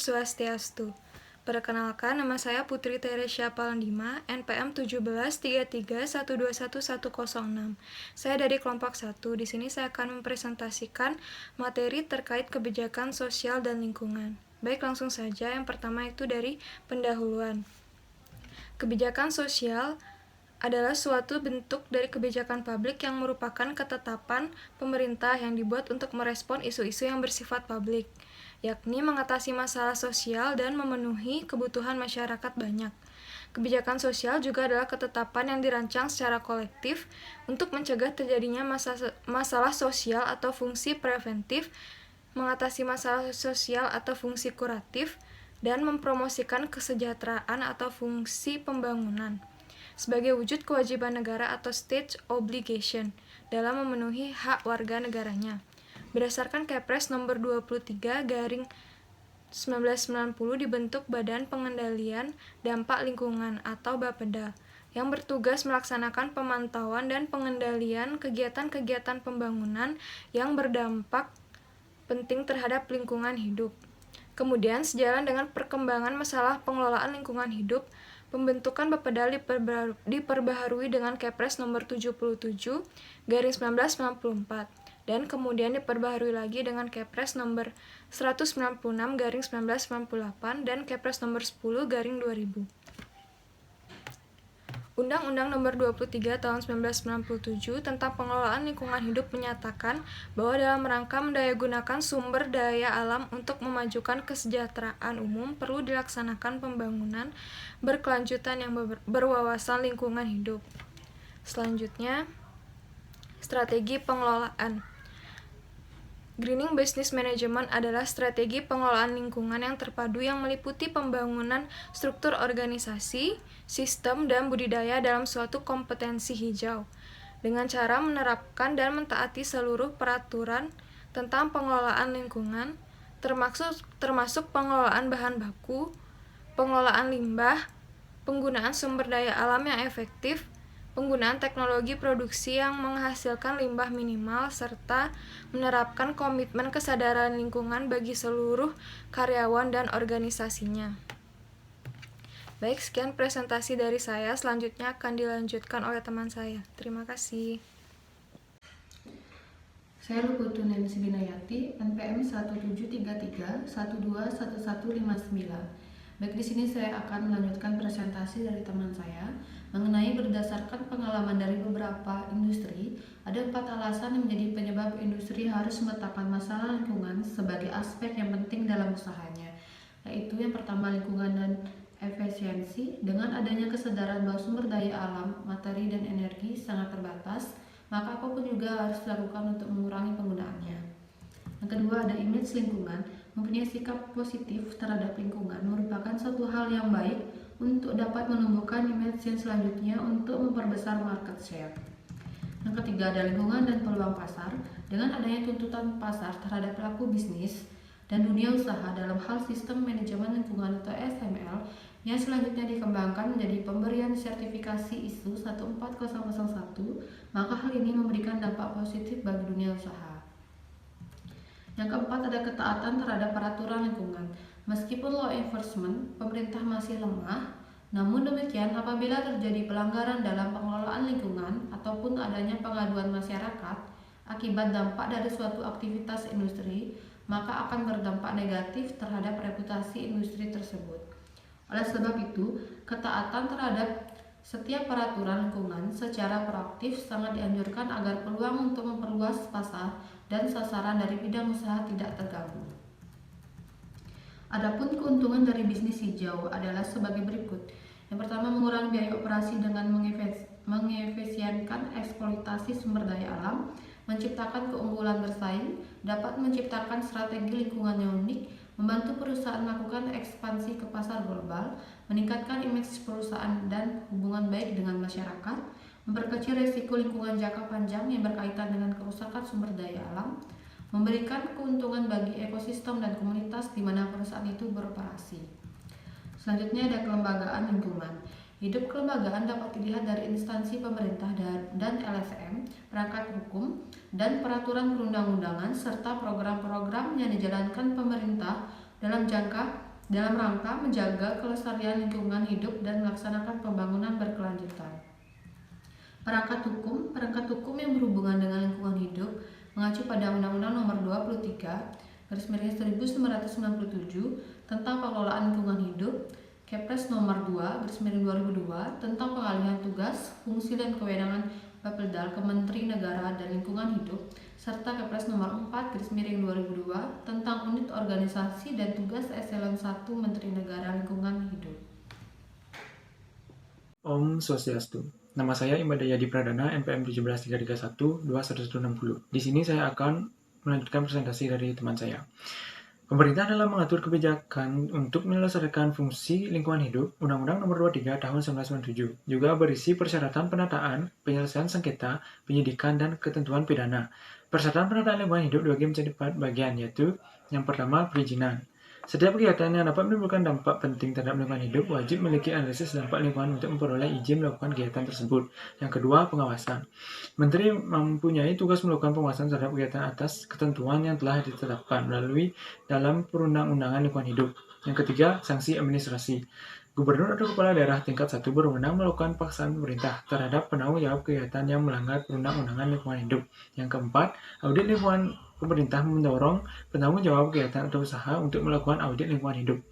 Swastiastu. Perkenalkan, nama saya Putri Teresia Palandima, NPM 1733121106. Saya dari kelompok 1. Di sini saya akan mempresentasikan materi terkait kebijakan sosial dan lingkungan. Baik, langsung saja. Yang pertama itu dari pendahuluan. Kebijakan sosial adalah suatu bentuk dari kebijakan publik yang merupakan ketetapan pemerintah yang dibuat untuk merespon isu-isu yang bersifat publik, yakni mengatasi masalah sosial dan memenuhi kebutuhan masyarakat banyak. Kebijakan sosial juga adalah ketetapan yang dirancang secara kolektif untuk mencegah terjadinya masalah sosial atau fungsi preventif, mengatasi masalah sosial atau fungsi kuratif, dan mempromosikan kesejahteraan atau fungsi pembangunan sebagai wujud kewajiban negara atau state obligation dalam memenuhi hak warga negaranya. Berdasarkan Kepres nomor 23/1990 dibentuk Badan Pengendalian Dampak Lingkungan atau Bapeda yang bertugas melaksanakan pemantauan dan pengendalian kegiatan-kegiatan pembangunan yang berdampak penting terhadap lingkungan hidup. Kemudian, sejalan dengan perkembangan masalah pengelolaan lingkungan hidup, pembentukan Bapeda diperbaharui dengan Kepres nomor 77/1994 dan kemudian diperbaharui lagi dengan Kepres nomor 196/1998 dan Kepres nomor 10/2000. Undang-Undang Nomor 23 Tahun 1997 tentang Pengelolaan Lingkungan Hidup menyatakan bahwa dalam rangka mendayagunakan sumber daya alam untuk memajukan kesejahteraan umum perlu dilaksanakan pembangunan berkelanjutan yang berwawasan lingkungan hidup. Selanjutnya, strategi pengelolaan. Greening Business Management adalah strategi pengelolaan lingkungan yang terpadu yang meliputi pembangunan struktur organisasi, sistem, dan budidaya dalam suatu kompetensi hijau, dengan cara menerapkan dan mentaati seluruh peraturan tentang pengelolaan lingkungan, termasuk pengelolaan bahan baku, pengelolaan limbah, penggunaan sumber daya alam yang efektif, penggunaan teknologi produksi yang menghasilkan limbah minimal, serta menerapkan komitmen kesadaran lingkungan bagi seluruh karyawan dan organisasinya. Baik, sekian presentasi dari saya. Selanjutnya akan dilanjutkan oleh teman saya. Terima kasih. Saya Luputu Nancy Binayati, NPM 1733121159. Baik, di sini saya akan melanjutkan presentasi dari teman saya mengenai berdasarkan pengalaman dari beberapa industri, ada 4 alasan yang menjadi penyebab industri harus meletakkan masalah lingkungan sebagai aspek yang penting dalam usahanya. Yaitu yang pertama, lingkungan dan efisiensi. Dengan adanya kesadaran bahwa sumber daya alam, materi, dan energi sangat terbatas, maka apapun juga harus dilakukan untuk mengurangi penggunaannya. Yang kedua, ada image lingkungan. Mempunyai sikap positif terhadap lingkungan merupakan suatu hal yang baik untuk dapat menumbuhkan image yang selanjutnya untuk memperbesar market share. Yang ketiga, ada lingkungan dan peluang pasar. Dengan adanya tuntutan pasar terhadap pelaku bisnis dan dunia usaha dalam hal sistem manajemen lingkungan atau SML yang selanjutnya dikembangkan menjadi pemberian sertifikasi ISO 14001, maka hal ini memberikan dampak positif bagi dunia usaha. Yang keempat, ada ketaatan terhadap peraturan lingkungan. Meskipun law enforcement pemerintah masih lemah, namun demikian apabila terjadi pelanggaran dalam pengelolaan lingkungan ataupun adanya pengaduan masyarakat akibat dampak dari suatu aktivitas industri, maka akan berdampak negatif terhadap reputasi industri tersebut. Oleh sebab itu, ketaatan terhadap setiap peraturan lingkungan secara proaktif sangat dianjurkan agar peluang untuk memperluas pasar dan sasaran dari bidang usaha tidak terganggu. Adapun keuntungan dari bisnis hijau adalah sebagai berikut. Yang pertama, mengurangi biaya operasi dengan mengefisienkan eksploitasi sumber daya alam, menciptakan keunggulan bersaing, dapat menciptakan strategi lingkungan yang unik, membantu perusahaan melakukan ekspansi ke pasar global, meningkatkan image perusahaan dan hubungan baik dengan masyarakat, memperkecil risiko lingkungan jangka panjang yang berkaitan dengan kerusakan sumber daya alam, memberikan keuntungan bagi ekosistem dan komunitas di mana perusahaan itu beroperasi. Selanjutnya, ada kelembagaan lingkungan. Hidup kelembagaan dapat dilihat dari instansi pemerintah dan LSM, perangkat hukum, dan peraturan perundang-undangan, serta program-program yang dijalankan pemerintah dalam jangka dalam rangka menjaga kelestarian lingkungan hidup dan melaksanakan pembangunan berkelanjutan. Perangkat hukum yang berhubungan dengan lingkungan hidup mengacu pada Undang-Undang Nomor 23/1997 tentang pengelolaan lingkungan hidup, Kepres Nomor 2/2002 tentang pengalihan tugas, fungsi dan kewenangan Bapelda Kementerian Negara dan Lingkungan Hidup, serta Kepres Nomor 4/2002 tentang Unit Organisasi dan Tugas Eselon 1 Menteri Negara Lingkungan Hidup. Om Swastiastu. Nama saya Imadayadi Pradana, NPM 17331-21160. Di sini saya akan melanjutkan presentasi dari teman saya. Pemerintah dalam mengatur kebijakan untuk menyelesaikan fungsi lingkungan hidup, Undang-Undang Nomor 23 Tahun 1997, juga berisi persyaratan penataan, penyelesaian sengketa, penyidikan, dan ketentuan pidana. Persyaratan penataan lingkungan hidup dibagi menjadi 4 bagian, yaitu yang pertama, perizinan. Setiap kegiatan yang dapat menimbulkan dampak penting terhadap lingkungan hidup wajib memiliki analisis dampak lingkungan untuk memperoleh izin melakukan kegiatan tersebut. Yang kedua, pengawasan. Menteri mempunyai tugas melakukan pengawasan terhadap kegiatan atas ketentuan yang telah ditetapkan melalui dalam perundang-undangan lingkungan hidup. Yang ketiga, sanksi administrasi. Gubernur atau kepala daerah tingkat 1 berwenang melakukan paksaan pemerintah terhadap penanggung jawab kegiatan yang melanggar perundang-undangan lingkungan hidup. Yang keempat, audit lingkungan. Pemerintah mendorong penanggung jawab kegiatan atau usaha untuk melakukan audit lingkungan hidup.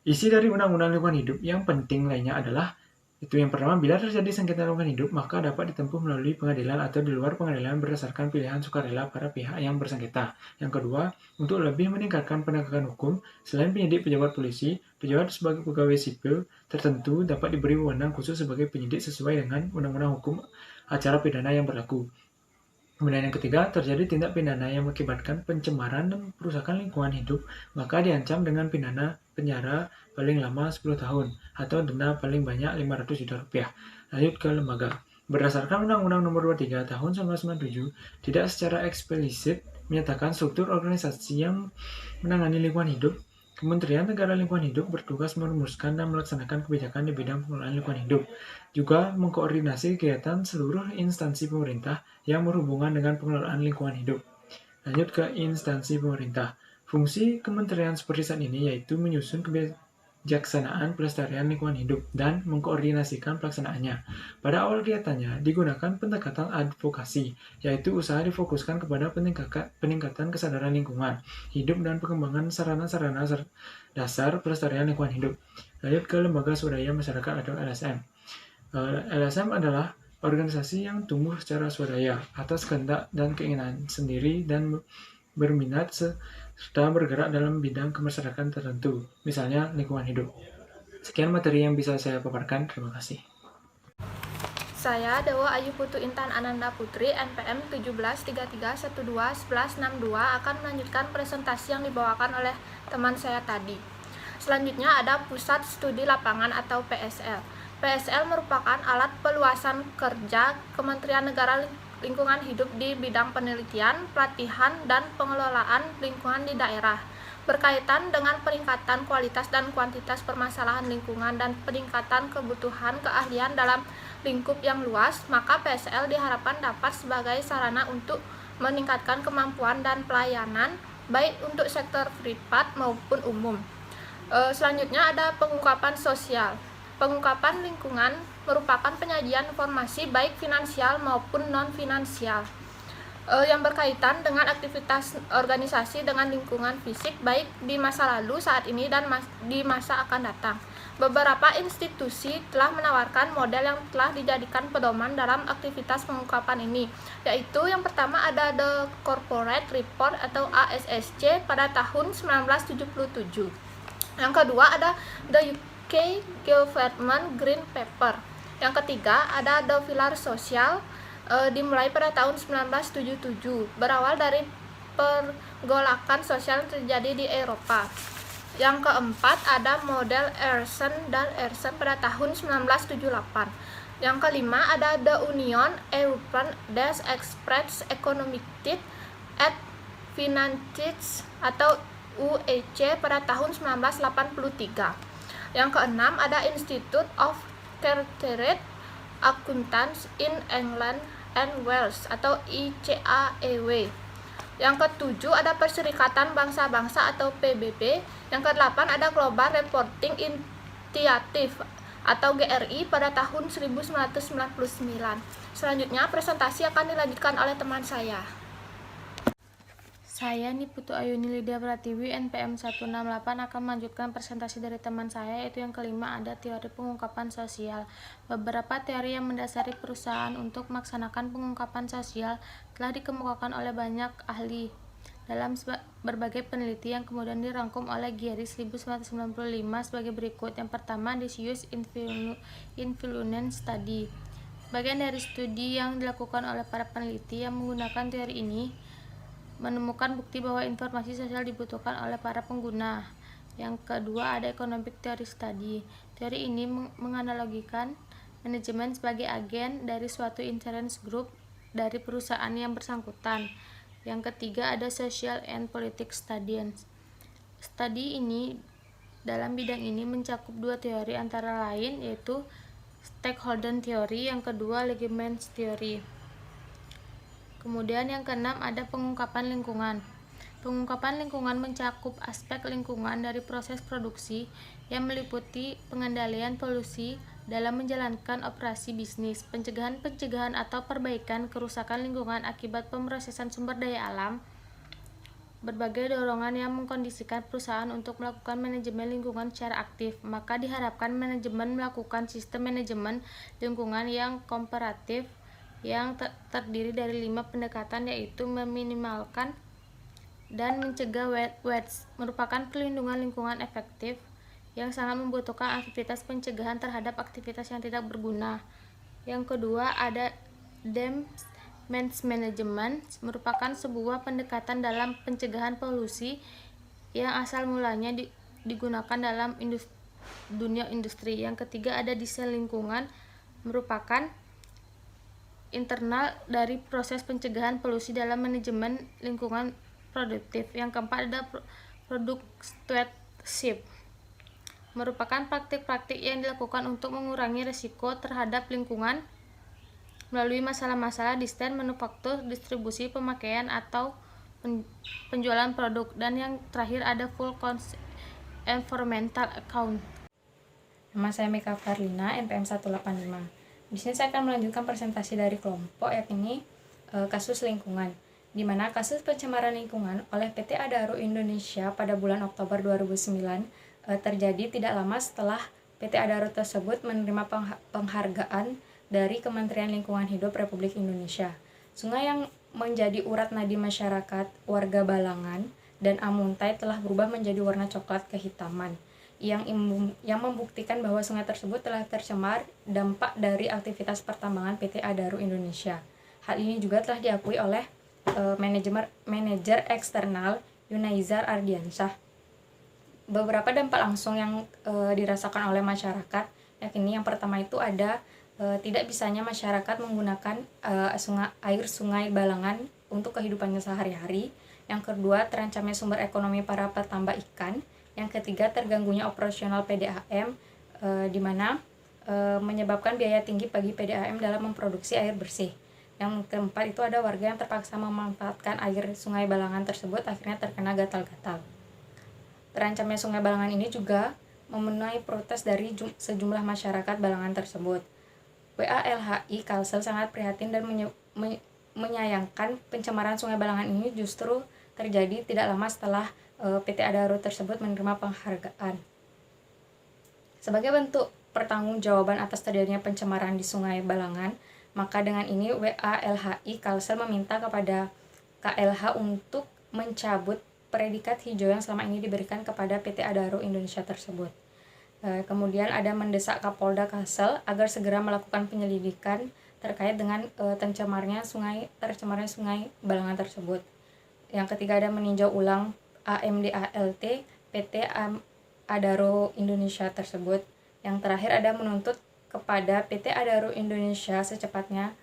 Isi dari Undang-Undang Lingkungan Hidup yang penting lainnya adalah itu yang pertama, bila terjadi sengketa lingkungan hidup, maka dapat ditempuh melalui pengadilan atau di luar pengadilan berdasarkan pilihan sukarela para pihak yang bersengketa. Yang kedua, untuk lebih meningkatkan penegakan hukum, selain penyidik pejabat polisi, pejabat sebagai pegawai sipil tertentu dapat diberi wewenang khusus sebagai penyidik sesuai dengan Undang-Undang Hukum Acara Pidana yang berlaku. Kemudian yang ketiga, terjadi tindak pidana yang mengakibatkan pencemaran dan perusakan lingkungan hidup, maka diancam dengan pidana penjara paling lama 10 tahun atau denda paling banyak 500 juta rupiah. Lanjut ke lembaga. Berdasarkan Undang-Undang Nomor 23 Tahun 1997, tidak secara eksplisit menyatakan struktur organisasi yang menangani lingkungan hidup. Kementerian Negara Lingkungan Hidup bertugas merumuskan dan melaksanakan kebijakan di bidang pengelolaan lingkungan hidup, juga mengkoordinasi kegiatan seluruh instansi pemerintah yang berhubungan dengan pengelolaan lingkungan hidup. Lanjut ke instansi pemerintah. Fungsi kementerian seperti saat ini yaitu menyusun kebijaksanaan pelestarian lingkungan hidup dan mengkoordinasikan pelaksanaannya. Pada awal kegiatannya digunakan pendekatan advokasi, yaitu usaha difokuskan kepada peningkatan kesadaran lingkungan hidup dan pengembangan sarana-sarana dasar pelestarian lingkungan hidup. Lanjut ke lembaga swadaya masyarakat atau LSM. LSM adalah organisasi yang tumbuh secara swadaya atas kehendak dan keinginan sendiri dan berminat serta bergerak dalam bidang kemasyarakatan tertentu, misalnya lingkungan hidup. Sekian materi yang bisa saya paparkan. Terima kasih. Saya Dewa Ayu Putu Intan Ananda Putri, NPM 1733121162 akan melanjutkan presentasi yang dibawakan oleh teman saya tadi. Selanjutnya ada Pusat Studi Lapangan atau PSL. PSL merupakan alat peluasan kerja Kementerian Negara Lingkungan Hidup di bidang penelitian, pelatihan, dan pengelolaan lingkungan di daerah. Berkaitan dengan peningkatan kualitas dan kuantitas permasalahan lingkungan dan peningkatan kebutuhan keahlian dalam lingkup yang luas, maka PSL diharapkan dapat sebagai sarana untuk meningkatkan kemampuan dan pelayanan baik untuk sektor privat maupun umum. Selanjutnya ada pengungkapan sosial. Pengungkapan lingkungan merupakan penyajian informasi baik finansial maupun non-finansial yang berkaitan dengan aktivitas organisasi dengan lingkungan fisik baik di masa lalu, saat ini, dan di masa akan datang. Beberapa institusi telah menawarkan model yang telah dijadikan pedoman dalam aktivitas pengungkapan ini, yaitu yang pertama ada The Corporate Report atau ASSC pada tahun 1977. Yang kedua ada The UK Government Green Paper. Yang ketiga ada The Pilar Social, dimulai pada tahun 1977, berawal dari pergolakan sosial yang terjadi di Eropa. Yang keempat ada model Earson dan Earson pada tahun 1978. Yang kelima ada The Union European des Experts Economiques et Financiers atau UEC pada tahun 1983. Yang keenam ada Institute of Chartered Accountants in England and Wales atau ICAEW Yang ke-7 ada Perserikatan Bangsa-Bangsa atau PBB. Yang ke-8 ada Global Reporting Initiative atau GRI pada tahun 1999. Selanjutnya presentasi akan dilanjutkan oleh teman saya. Saya Niputu Ayuni Lydia Pratiwi NPM 168 akan melanjutkan presentasi dari teman saya, yaitu yang kelima ada teori pengungkapan sosial. Beberapa teori yang mendasari perusahaan untuk melaksanakan pengungkapan sosial telah dikemukakan oleh banyak ahli dalam berbagai penelitian yang kemudian dirangkum oleh Gehry 1995 sebagai berikut. Yang pertama, Disuse Influence Study. Bagian dari studi yang dilakukan oleh para peneliti yang menggunakan teori ini menemukan bukti bahwa informasi sosial dibutuhkan oleh para pengguna. Yang kedua ada Economic Theory Study. Teori ini menganalogikan manajemen sebagai agen dari suatu interest group dari perusahaan yang bersangkutan. Yang ketiga ada Social and Politics Studies. Studi ini dalam bidang ini mencakup dua teori antara lain, yaitu Stakeholder Theory, yang kedua Legitimate Theory. Kemudian yang keenam ada pengungkapan lingkungan. Pengungkapan lingkungan mencakup aspek lingkungan dari proses produksi yang meliputi pengendalian polusi dalam menjalankan operasi bisnis, pencegahan atau perbaikan kerusakan lingkungan akibat pemrosesan sumber daya alam, berbagai dorongan yang mengkondisikan perusahaan untuk melakukan manajemen lingkungan secara aktif. Maka diharapkan manajemen melakukan sistem manajemen lingkungan yang komparatif yang terdiri dari 5 pendekatan, yaitu meminimalkan dan mencegah waste, merupakan perlindungan lingkungan efektif yang sangat membutuhkan aktivitas pencegahan terhadap aktivitas yang tidak berguna. Yang kedua ada Damage Management, merupakan sebuah pendekatan dalam pencegahan polusi yang asal mulanya digunakan dalam dunia industri. Yang ketiga ada Desain Lingkungan, merupakan internal dari proses pencegahan polusi dalam manajemen lingkungan produktif. Yang keempat ada Product Stewardship, merupakan praktik-praktik yang dilakukan untuk mengurangi risiko terhadap lingkungan melalui masalah-masalah desain, manufaktur, distribusi, pemakaian, atau penjualan produk. Dan yang terakhir ada Full Environmental Account. Nama saya Mika Farlina, NPM 185. Di sini saya akan melanjutkan presentasi dari kelompok, yakni kasus lingkungan, di mana kasus pencemaran lingkungan oleh PT Adaro Indonesia pada bulan Oktober 2009 terjadi tidak lama setelah PT Adaro tersebut menerima penghargaan dari Kementerian Lingkungan Hidup Republik Indonesia. Sungai yang menjadi urat nadi masyarakat warga Balangan dan Amuntai telah berubah menjadi warna coklat kehitaman, yang membuktikan bahwa sungai tersebut telah tercemar dampak dari aktivitas pertambangan PT Adaro Indonesia. Hal ini juga telah diakui oleh manajer eksternal Yunaizar Ardiansyah. Beberapa dampak langsung yang dirasakan oleh masyarakat, yakni yang pertama itu ada tidak bisanya masyarakat menggunakan air sungai Balangan untuk kehidupannya sehari-hari. Yang kedua, terancamnya sumber ekonomi para petambak ikan. Yang ketiga, terganggunya operasional PDAM, di mana menyebabkan biaya tinggi bagi PDAM dalam memproduksi air bersih. Yang keempat itu ada warga yang terpaksa memanfaatkan air sungai Balangan tersebut, akhirnya terkena gatal-gatal. Terancamnya sungai Balangan ini juga memenuhi protes dari sejumlah masyarakat Balangan tersebut. WALHI Kalsel sangat prihatin dan menyayangkan pencemaran sungai Balangan ini justru terjadi tidak lama setelah PT Adaro tersebut menerima penghargaan. Sebagai bentuk pertanggungjawaban atas terjadinya pencemaran di Sungai Balangan, maka dengan ini WALHI Kalsel meminta kepada KLH untuk mencabut predikat hijau yang selama ini diberikan kepada PT Adaro Indonesia tersebut. Kemudian ada mendesak Kapolda Kalsel agar segera melakukan penyelidikan terkait dengan tercemarnya sungai Balangan tersebut. Yang ketiga ada meninjau ulang AMDALT PT Adaro Indonesia tersebut. Yang terakhir ada menuntut kepada PT Adaro Indonesia secepatnya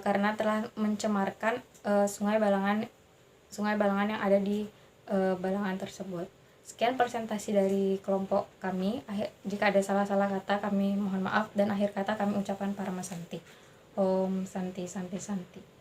karena telah mencemarkan sungai Balangan yang ada di Balangan tersebut. Sekian presentasi dari kelompok kami. Jika ada salah-salah kata kami mohon maaf, dan akhir kata kami ucapkan Paramasanti. Om Santi Santi Santi.